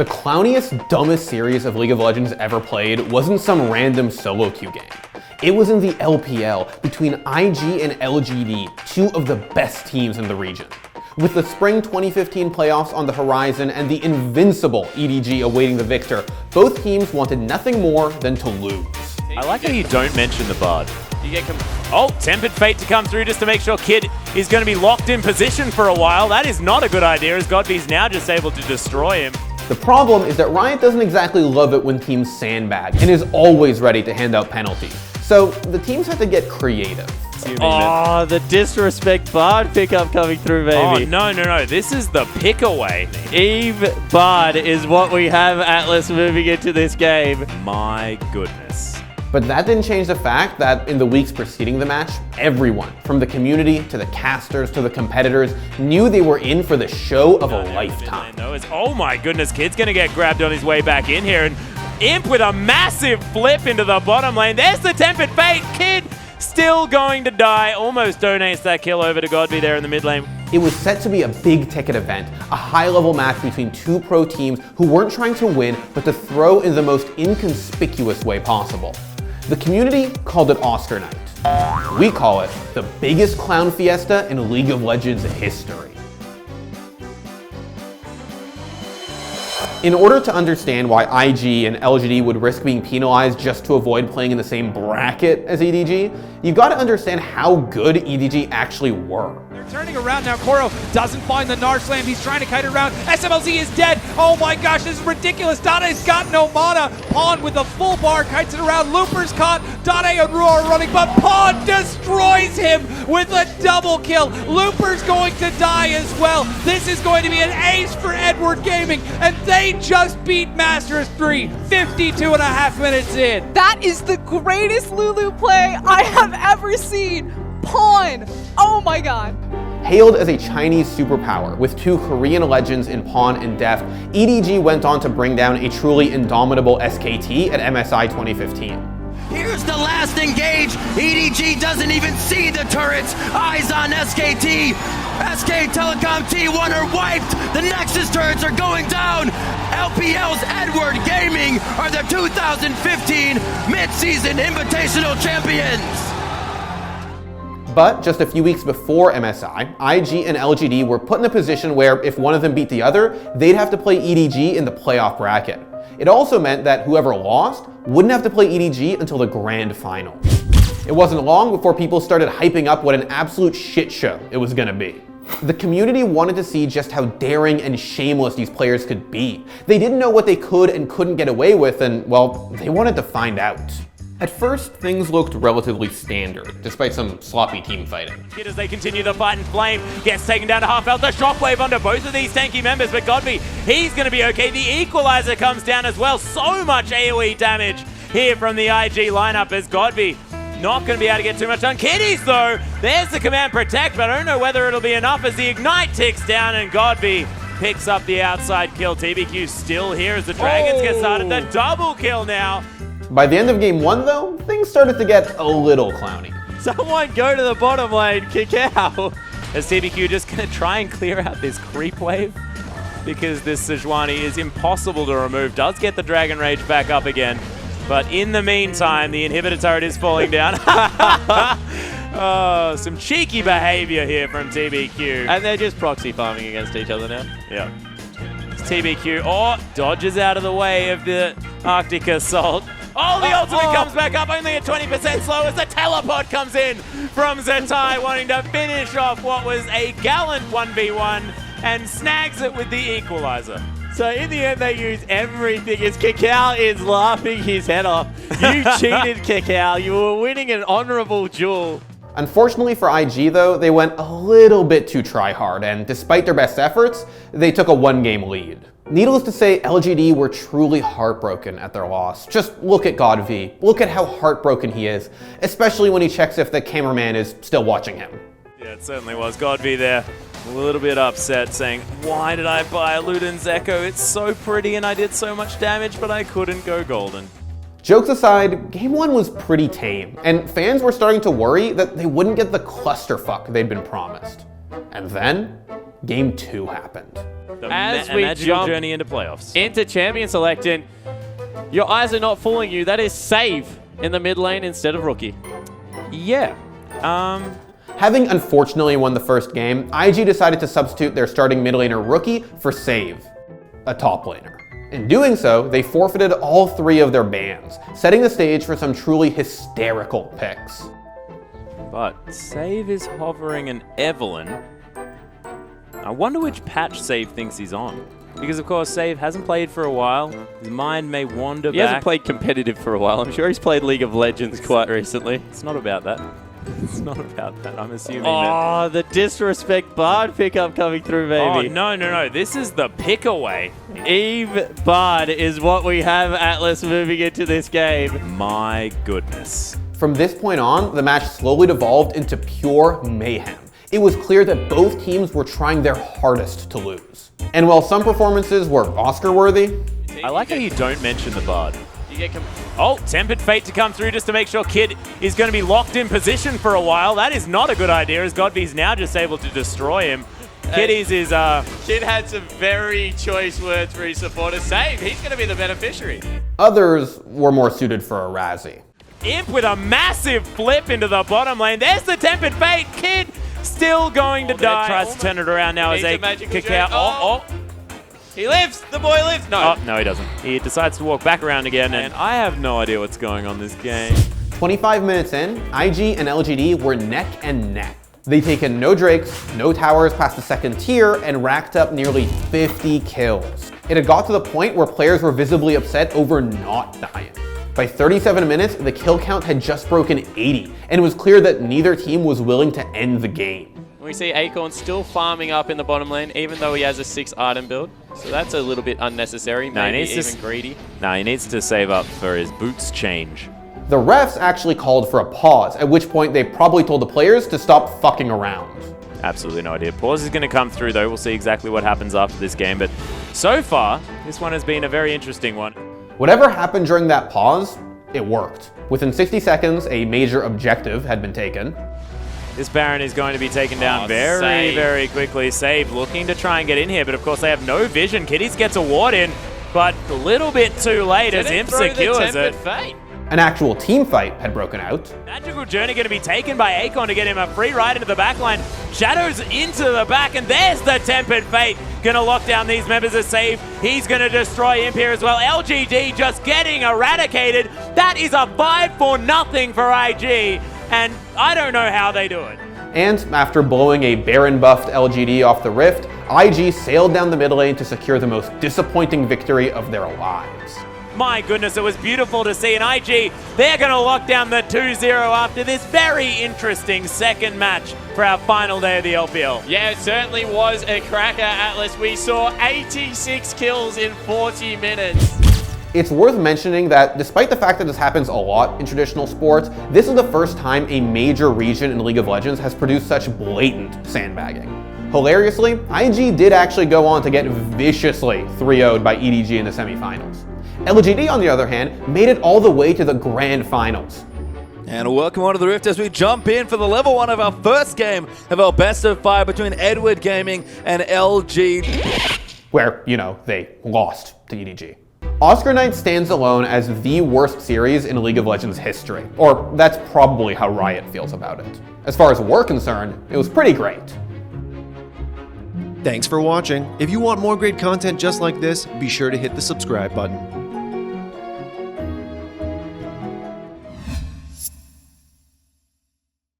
The clowniest, dumbest series of League of Legends ever played wasn't some random solo queue game. It was in the LPL between IG and LGD, two of the best teams in the region. With the spring 2015 playoffs on the horizon and the invincible EDG awaiting the victor, both teams wanted nothing more than to lose. I like how you don't mention the Bard. You get Tempered Fate to come through just to make sure Kid is going to be locked in position for a while. That is not a good idea, as Godby's now just able to destroy him. The problem is that Riot doesn't exactly love it when teams sandbag and is always ready to hand out penalties. So the teams have to get creative. Oh, the disrespect Bard pickup coming through, baby. Oh, no. This is the pick away. Eve Bard is what we have, Atlas, moving into this game. My goodness. But that didn't change the fact that in the weeks preceding the match, everyone, from the community to the casters to the competitors, knew they were in for the show of a lifetime. Oh my goodness, Kid's gonna get grabbed on his way back in here, and Imp with a massive flip into the bottom lane. There's the Tempered Fate. Kid still going to die. Almost donates that kill over to Godby there in the mid lane. It was set to be a big ticket event, a high-level match between two pro teams who weren't trying to win, but to throw in the most inconspicuous way possible. The community called it Oscar Night. We call it the biggest clown fiesta in League of Legends history. In order to understand why IG and LGD would risk being penalized just to avoid playing in the same bracket as EDG, you've got to understand how good EDG actually were. They're turning around now. Koro doesn't find the Gnar Slam. He's trying to kite it around. SMLZ is dead. Oh my gosh, this is ridiculous. Dade's got no mana. Pawn with a full bar kites it around. Looper's caught. Dade and Ru are running, but Pawn destroys him with a double kill. Looper's going to die as well. This is going to be an ace for Edward Gaming, and they just beat Masters 3, 52 and a half minutes in. That is the greatest Lulu play I have ever seen. Pawn. Oh my god. Hailed as a Chinese superpower with two Korean legends in Pawn and Deft, EDG went on to bring down a truly indomitable SKT at MSI 2015. Here's the last engage. EDG doesn't even see the turrets. Eyes on SKT. SK Telecom T1 are wiped. The Nexus turrets are going down. LPL's Edward Gaming are the 2015 mid-season invitational champions. But just a few weeks before MSI, IG and LGD were put in a position where if one of them beat the other, they'd have to play EDG in the playoff bracket. It also meant that whoever lost wouldn't have to play EDG until the grand final. It wasn't long before people started hyping up what an absolute shit show it was gonna be. The community wanted to see just how daring and shameless these players could be. They didn't know what they could and couldn't get away with, and well, they wanted to find out. At first, things looked relatively standard, despite some sloppy team fighting. As they continue the fight, and Flame gets taken down to half health. The shockwave under both of these tanky members, but Godby, he's going to be okay. The equalizer comes down as well. So much AoE damage here from the IG lineup as Godby not going to be able to get too much done. Kiddies, though, there's the command protect, but I don't know whether it'll be enough as the ignite ticks down and Godby picks up the outside kill. TBQ still here as the Dragons get started. The double kill now. By the end of game one, though, things started to get a little clowny. Someone go to the bottom lane, kick out. As TBQ just going to try and clear out this creep wave because this Sejuani is impossible to remove. Does get the Dragon Rage back up again. But in the meantime, the inhibitor turret is falling down. Oh, some cheeky behavior here from TBQ. And they're just proxy farming against each other now. Yeah. TBQ, dodges out of the way of the Arctic Assault. Oh, the ultimate comes back up, only at 20% slow as the teleport comes in from Zetai, wanting to finish off what was a gallant 1v1 and snags it with the equalizer. So in the end, they use everything as Kakao is laughing his head off. You cheated, Kakao. You were winning an honorable duel. Unfortunately for IG, though, they went a little bit too try-hard, and despite their best efforts, they took a one-game lead. Needless to say, LGD were truly heartbroken at their loss. Just look at GodV. Look at how heartbroken he is, especially when he checks if the cameraman is still watching him. Yeah, it certainly was. GodV there, a little bit upset, saying, why did I buy a Luden's Echo? It's so pretty and I did so much damage, but I couldn't go golden. Jokes aside, game one was pretty tame, and fans were starting to worry that they wouldn't get the clusterfuck they'd been promised. And then, game two happened. As A we magical jump journey into playoffs. into champion select, and your eyes are not fooling you. That is save in the mid lane instead of rookie. Yeah. Having unfortunately won the first game, IG decided to substitute their starting mid laner rookie for Save, a top laner. In doing so, they forfeited all 3 of their bans, setting the stage for some truly hysterical picks. But Save is hovering an Evelyn. I wonder which patch Save thinks he's on. Because of course Save hasn't played for a while. His mind may wander He back. hasn't played competitive for a while. I'm sure he's played League of Legends quite recently. It's not about that. It's not about that. I'm assuming Oh, the disrespect Bard pickup coming through, baby. Oh, no. This is the pick away. Eve Bard is what we have, Atlas, moving into this game. My goodness. From this point on, the match slowly devolved into pure mayhem. It was clear that both teams were trying their hardest to lose. And while some performances were Oscar-worthy, I like how you don't mention the Bard. Oh, Tempered Fate to come through just to make sure Kid is going to be locked in position for a while. That is not a good idea, as Godby's now just able to destroy him. Kiddies is, Kid had some very choice words for his supporters. Save, he's going to be the beneficiary. others were more suited for a Razzie. Imp with a massive flip into the bottom lane. There's the Tempered Fate. Kid still going to die. Tries to turn it around now as they kick out. Oh. He lives! The boy lives! No. Oh, no, he doesn't. He decides to walk back around again, and I have no idea what's going on this game. 25 minutes in, IG and LGD were neck and neck. They'd taken no Drakes, no towers past the second tier, and racked up nearly 50 kills. It had got to the point where players were visibly upset over not dying. By 37 minutes, the kill count had just broken 80, and it was clear that neither team was willing to end the game. We see Acorn still farming up in the bottom lane, even though he has a 6 item build. So that's a little bit unnecessary, maybe even greedy. No, he needs to save up for his boots change. The refs actually called for a pause, at which point they probably told the players to stop fucking around. Absolutely no idea. Pause is going to come through, though. We'll see exactly what happens after this game. But so far, this one has been a very interesting one. Whatever happened during that pause, it worked. Within 60 seconds, a major objective had been taken. This Baron is going to be taken down very quickly. Save looking to try and get in here, but of course they have no vision. Kiddies gets a ward in, but a little bit too late as Imp secures it. An actual team fight had broken out. Magical Journey going to be taken by Acorn to get him a free ride into the backline. Shadows into the back, and there's the Tempered Fate. Going to lock down these members of Save. He's going to destroy Imp here as well. LGD just getting eradicated. That is a 5-0 for IG, and I don't know how they do it. And after blowing a Baron buffed LGD off the Rift, IG sailed down the mid lane to secure the most disappointing victory of their lives. My goodness, it was beautiful to see. And IG, they're going to lock down the 2-0 after this very interesting second match for our final day of the LPL. Yeah, it certainly was a cracker, Atlas. We saw 86 kills in 40 minutes. It's worth mentioning that despite the fact that this happens a lot in traditional sports, this is the first time a major region in League of Legends has produced such blatant sandbagging. Hilariously, IG did actually go on to get viciously 3-0'd by EDG in the semifinals. LGD, on the other hand, made it all the way to the grand finals. And welcome onto the Rift as we jump in for the level 1 of our first game of our best of 5 between Edward Gaming and LG. Where, you know, they lost to EDG. Oscar Night stands alone as the worst series in League of Legends history, or that's probably how Riot feels about it. As far as we're concerned, it was pretty great. Thanks for watching. If you want more great content just like this, be sure to hit the subscribe button.